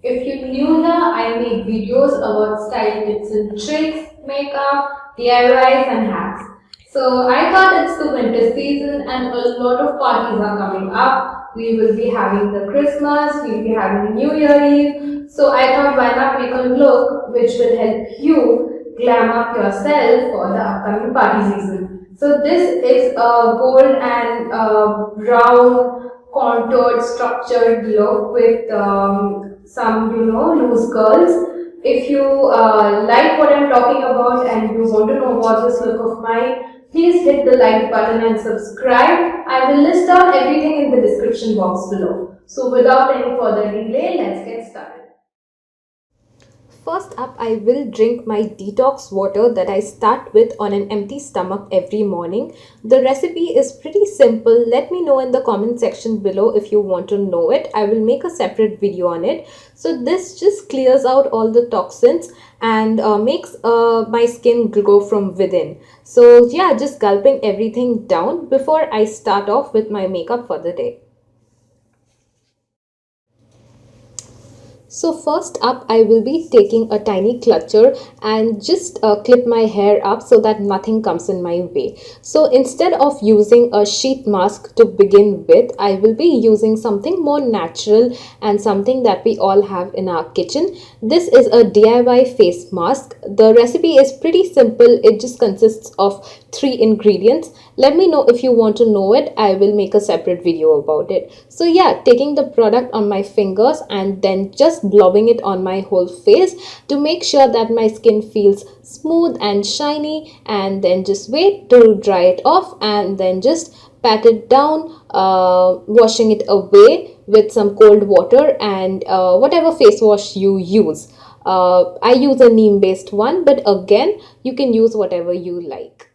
If you're new here, I make videos about style tips and tricks, makeup, DIYs and hacks. So I thought it's the winter season and a lot of parties are coming up. We will be having the Christmas, we'll be having New Year Eve. So I thought why not make a look which will help you glam up yourself for the upcoming party season. So this is a gold and brown contoured structured look with some loose curls. If you like what I'm talking about and you want to know about this look of mine, please hit the like button and subscribe. I will list out everything in the description box below. So without any further delay, let's get started. First up, I will drink my detox water that I start with on an empty stomach every morning. The recipe is pretty simple. Let me know in the comment section below if you want to know it. I will make a separate video on it. So this just clears out all the toxins and makes my skin glow from within. So yeah, just gulping everything down before I start off with my makeup for the day. So first up, I will be taking a tiny clutcher and just clip my hair up so that nothing comes in my way. So instead of using a sheet mask to begin with, I will be using something more natural and something that we all have in our kitchen. This is a DIY face mask. The recipe is pretty simple. It just consists of 3 ingredients. Let me know if you want to know it. I will make a separate video about it. So yeah, taking the product on my fingers and then just blobbing it on my whole face to make sure that my skin feels smooth and shiny, and then just wait to dry it off and then just pat it down, washing it away with some cold water and whatever face wash you use. I use a neem based one, but again you can use whatever you like.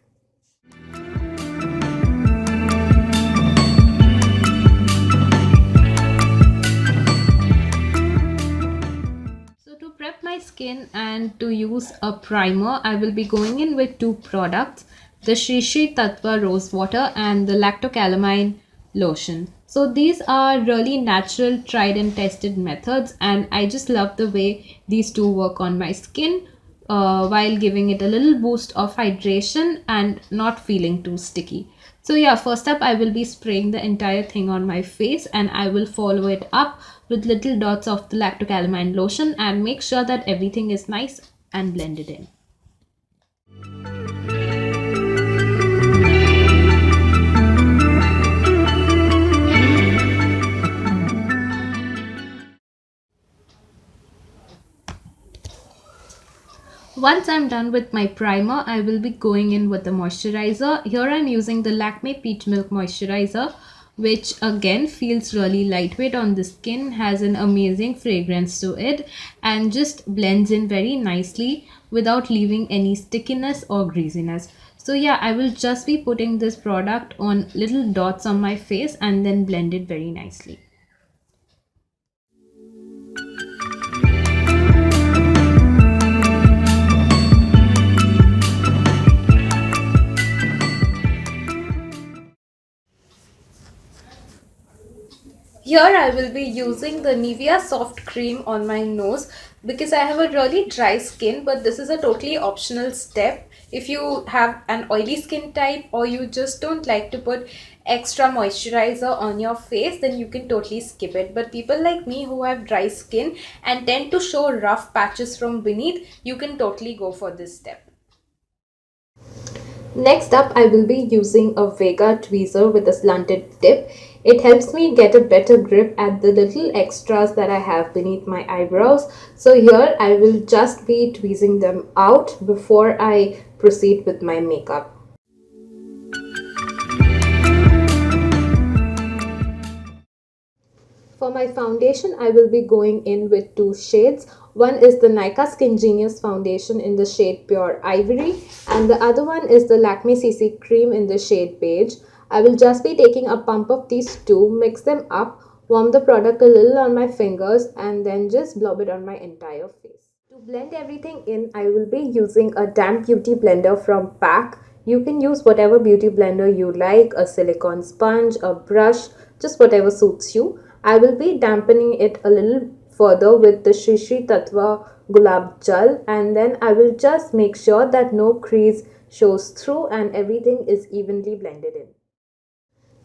To prep my skin and to use a primer, I will be going in with 2 products, the Shri Shri Tattva Rose Water and the Lactocalamine Lotion. So these are really natural, tried and tested methods, and I just love the way these two work on my skin while giving it a little boost of hydration and not feeling too sticky. So yeah, first up I will be spraying the entire thing on my face and I will follow it up with little dots of the lactocalamine lotion and make sure that everything is nice and blended in. Once I'm done with my primer, I will be going in with the moisturizer. Here I'm using the Lakme Peach Milk Moisturizer, which again feels really lightweight on the skin, has an amazing fragrance to it and just blends in very nicely without leaving any stickiness or greasiness. So yeah, I will just be putting this product on little dots on my face and then blend it very nicely. Here I will be using the Nivea Soft Cream on my nose because I have a really dry skin, but this is a totally optional step. If you have an oily skin type or you just don't like to put extra moisturizer on your face, then you can totally skip it. But people like me who have dry skin and tend to show rough patches from beneath, you can totally go for this step. Next up, I will be using a Vega tweezer with a slanted tip. It helps me get a better grip at the little extras that I have beneath my eyebrows. So here I will just be tweezing them out before I proceed with my makeup. For my foundation, I will be going in with 2 shades. One is the Nykaa Skin Genius foundation in the shade Pure Ivory and the other one is the Lakme CC Cream in the shade Beige. I will just be taking a pump of these two, mix them up, warm the product a little on my fingers and then just blob it on my entire face. To blend everything in, I will be using a damp beauty blender from PAC. You can use whatever beauty blender you like, a silicone sponge, a brush, just whatever suits you. I will be dampening it a little further with the Shri Shri Tattva Gulab Jal, and then I will just make sure that no crease shows through and everything is evenly blended in.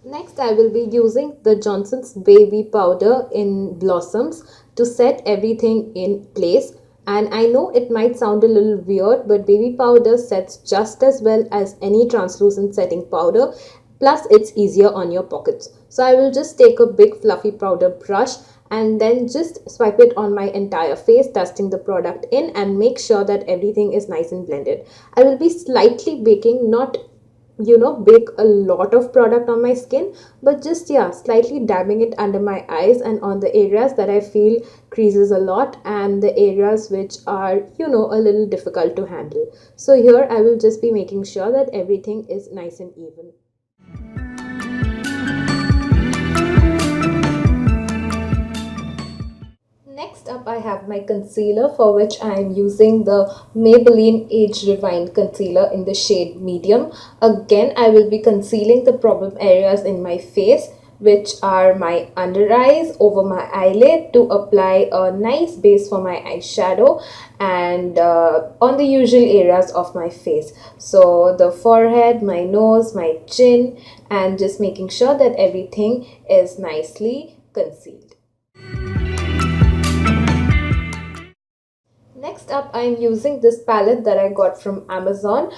Next, I will be using the Johnson's Baby Powder in Blossoms to set everything in place. And I know it might sound a little weird, but baby powder sets just as well as any translucent setting powder. Plus, it's easier on your pockets. So I will just take a big fluffy powder brush and then just swipe it on my entire face, dusting the product in and make sure that everything is nice and blended. I will be slightly baking, not bake a lot of product on my skin, but just slightly dabbing it under my eyes and on the areas that I feel creases a lot and the areas which are a little difficult to handle. So here I will just be making sure that everything is nice and even. Next up, I have my concealer, for which I am using the Maybelline Age Refined Concealer in the shade Medium. Again, I will be concealing the problem areas in my face, which are my under eyes, over my eyelid, to apply a nice base for my eyeshadow, and on the usual areas of my face. So the forehead, my nose, my chin, and just making sure that everything is nicely concealed. Next up, I am using this palette that I got from Amazon.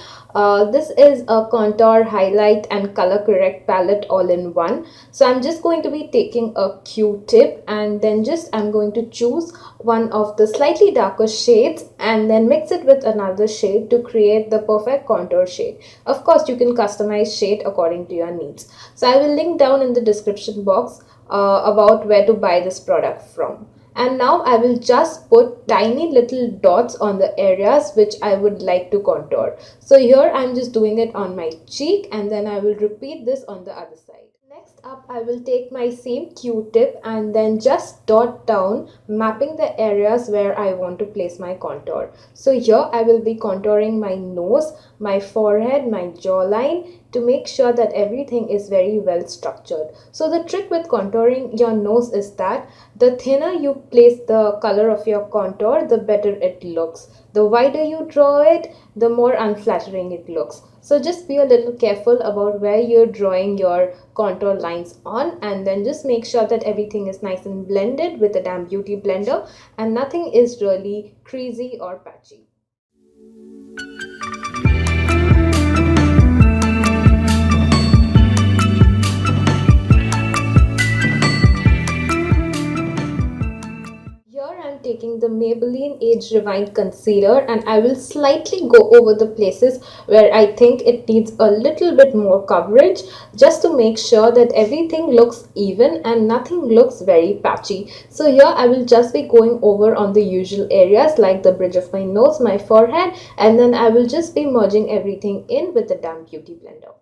This is a contour, highlight and color correct palette all in one. So I'm just going to be taking a Q-tip and then I'm going to choose one of the slightly darker shades and then mix it with another shade to create the perfect contour shade. Of course, you can customize shade according to your needs. So I will link down in the description box about where to buy this product from. And now I will just put tiny little dots on the areas which I would like to contour. So here I'm just doing it on my cheek and then I will repeat this on the other side. Next up, I will take my same Q-tip and then just dot down, mapping the areas where I want to place my contour. So here I will be contouring my nose, my forehead, my jawline, to make sure that everything is very well structured. So the trick with contouring your nose is that the thinner you place the color of your contour, the better it looks. The wider you draw it, the more unflattering it looks. So just be a little careful about where you're drawing your contour lines on, and then just make sure that everything is nice and blended with a damn beauty blender and nothing is really creasy or patchy. Taking the Maybelline Age Refined Concealer and I will slightly go over the places where I think it needs a little bit more coverage, just to make sure that everything looks even and nothing looks very patchy. So here I will just be going over on the usual areas like the bridge of my nose, my forehead, and then I will just be merging everything in with the damp beauty blender.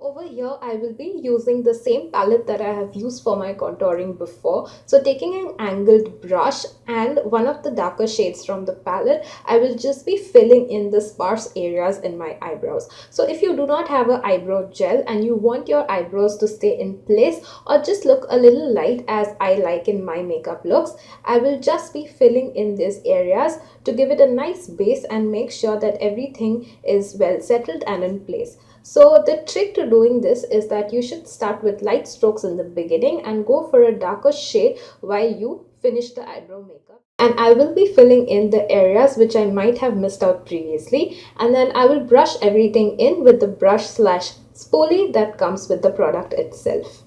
Over here, I will be using the same palette that I have used for my contouring before. So taking an angled brush and one of the darker shades from the palette, I will just be filling in the sparse areas in my eyebrows. So if you do not have an eyebrow gel and you want your eyebrows to stay in place or just look a little light as I like in my makeup looks, I will just be filling in these areas to give it a nice base and make sure that everything is well settled and in place. So the trick to doing this is that you should start with light strokes in the beginning and go for a darker shade while you finish the eyebrow makeup. And I will be filling in the areas which I might have missed out previously, and then I will brush everything in with the brush slash spoolie that comes with the product itself.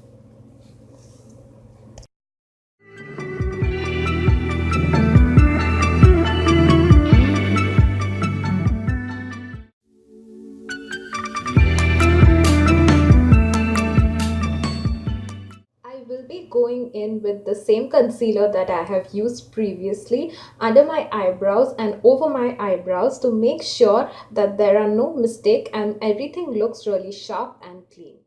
Going in with the same concealer that I have used previously under my eyebrows and over my eyebrows to make sure that there are no mistakes and everything looks really sharp and clean.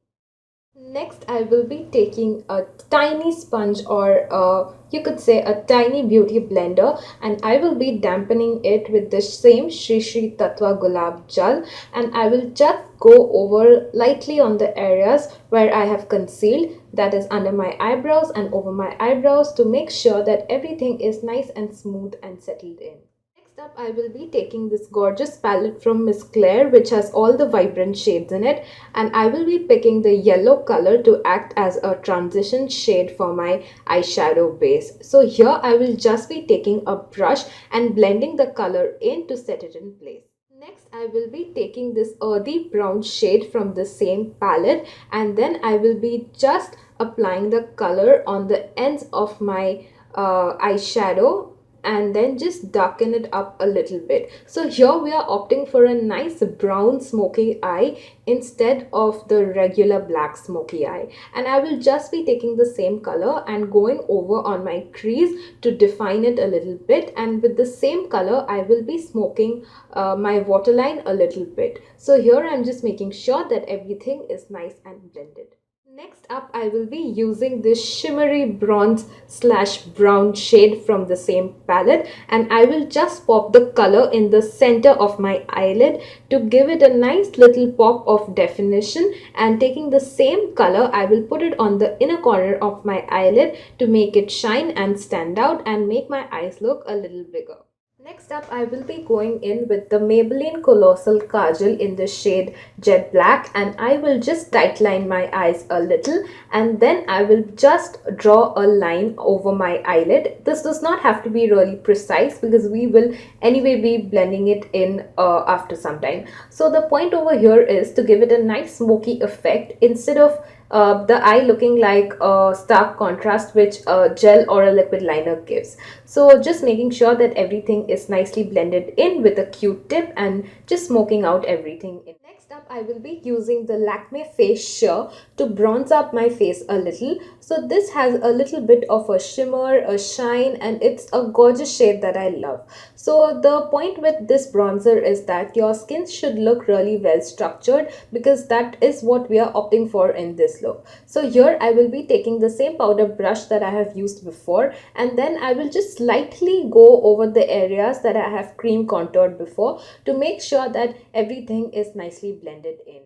Next, I will be taking a tiny sponge, or you could say a tiny beauty blender, and I will be dampening it with the same Shri Shri Tattva Gulab Jal, and I will just go over lightly on the areas where I have concealed, that is under my eyebrows and over my eyebrows, to make sure that everything is nice and smooth and settled in. Next up, I will be taking this gorgeous palette from Miss Claire, which has all the vibrant shades in it, and I will be picking the yellow color to act as a transition shade for my eyeshadow base. So here I will just be taking a brush and blending the color in to set it in place. Next, I will be taking this earthy brown shade from the same palette, and then I will be just applying the color on the ends of my eyeshadow, and then just darken it up a little bit. So here we are opting for a nice brown smoky eye instead of the regular black smoky eye, and I will just be taking the same color and going over on my crease to define it a little bit, and with the same color I will be smoking my waterline a little bit. So here I'm just making sure that everything is nice and blended. Next up, I will be using this shimmery bronze slash brown shade from the same palette, and I will just pop the color in the center of my eyelid to give it a nice little pop of definition, and taking the same color I will put it on the inner corner of my eyelid to make it shine and stand out and make my eyes look a little bigger. Next up, I will be going in with the Maybelline Colossal Kajal in the shade Jet Black, and I will just tightline my eyes a little, and then I will just draw a line over my eyelid. This does not have to be really precise because we will anyway be blending it in after some time. So the point over here is to give it a nice smoky effect instead of the eye looking like a stark contrast which a gel or a liquid liner gives. So just making sure that everything is nicely blended in with a Q-tip and just smoking out everything in. Next up, I will be using the Lakme Face Sheer to bronze up my face a little. So this has a little bit of a shimmer, a shine, and it's a gorgeous shade that I love. So the point with this bronzer is that your skin should look really well structured, because that is what we are opting for in this look. So here I will be taking the same powder brush that I have used before, and then I will just slightly go over the areas that I have cream contoured before to make sure that everything is nicely blended in.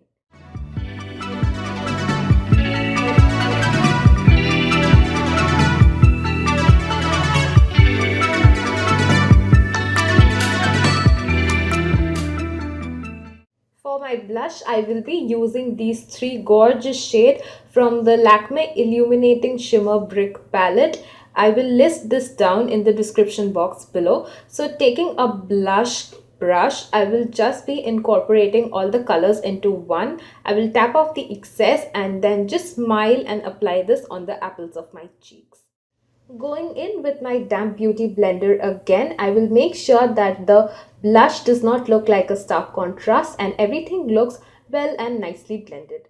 For my blush, I will be using these three gorgeous shades from the Lakme Illuminating Shimmer Brick palette. I will list this down in the description box below. So taking a blush brush, I will just be incorporating all the colors into one. I will tap off the excess and then just smile and apply this on the apples of my cheeks. Going in with my damp beauty blender again, I will make sure that the blush does not look like a stark contrast and everything looks well and nicely blended.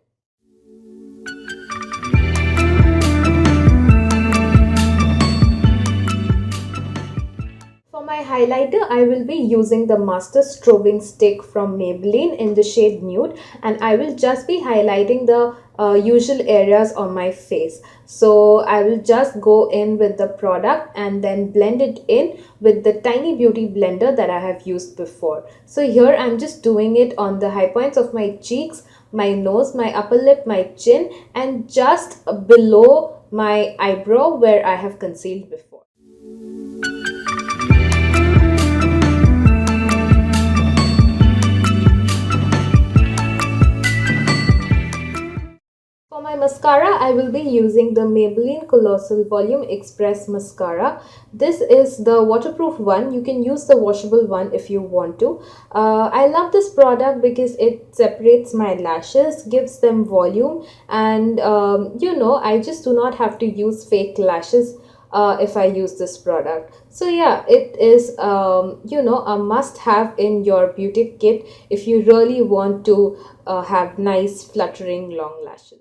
For my highlighter, I will be using the Master Strobing Stick from Maybelline in the shade Nude, and I will just be highlighting the usual areas on my face. So I will just go in with the product and then blend it in with the tiny beauty blender that I have used before. So here I'm just doing it on the high points of my cheeks, my nose, my upper lip, my chin, and just below my eyebrow where I have concealed before. For my mascara, I will be using the Maybelline Colossal Volume Express Mascara. This is the waterproof one. You can use the washable one if you want to. I love this product because it separates my lashes, gives them volume, and I just do not have to use fake lashes if I use this product. So yeah, it is a must have in your beauty kit if you really want to have nice fluttering long lashes.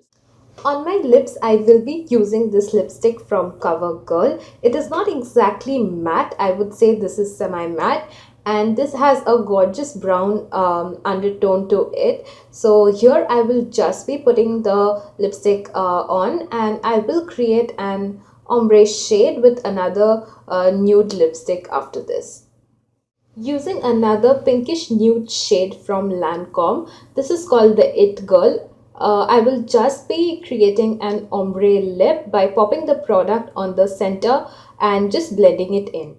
On my lips, I will be using this lipstick from CoverGirl. It is not exactly matte. I would say this is semi-matte. and this has a gorgeous brown undertone to it. So here I will just be putting the lipstick on, and I will create an ombre shade with another nude lipstick after this. Using another pinkish nude shade from Lancome, this is called the It Girl. I will just be creating an ombre lip by popping the product on the center and just blending it in.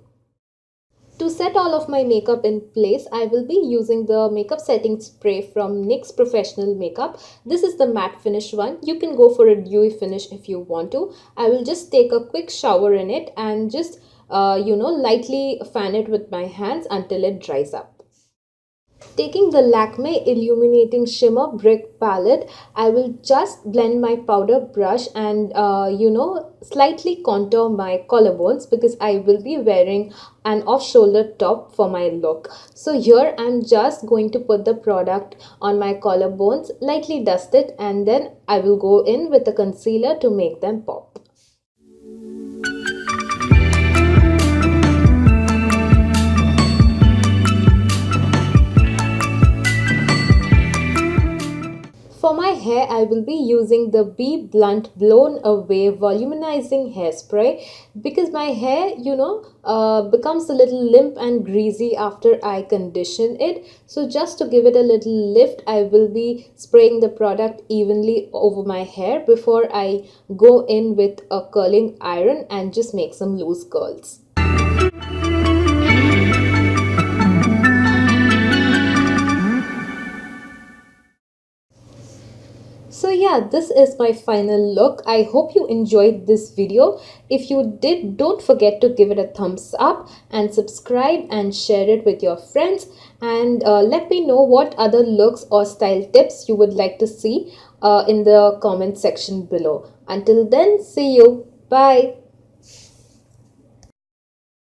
To set all of my makeup in place, I will be using the makeup setting spray from NYX Professional Makeup. This is the matte finish one. You can go for a dewy finish if you want to. I will just take a quick shower in it and just lightly fan it with my hands until it dries up. Taking the Lakme Illuminating Shimmer Brick Palette, I will just blend my powder brush and slightly contour my collarbones because I will be wearing an off-shoulder top for my look. So here I'm just going to put the product on my collarbones, lightly dust it, and then I will go in with the concealer to make them pop. For my hair, I will be using the Be Blunt Blown Away Volumizing Hairspray because my hair, becomes a little limp and greasy after I condition it. So just to give it a little lift, I will be spraying the product evenly over my hair before I go in with a curling iron and just make some loose curls. So yeah, this is my final look. I hope you enjoyed this video. If you did, don't forget to give it a thumbs up and subscribe and share it with your friends. And let me know what other looks or style tips you would like to see in the comment section below. Until then, see you. Bye.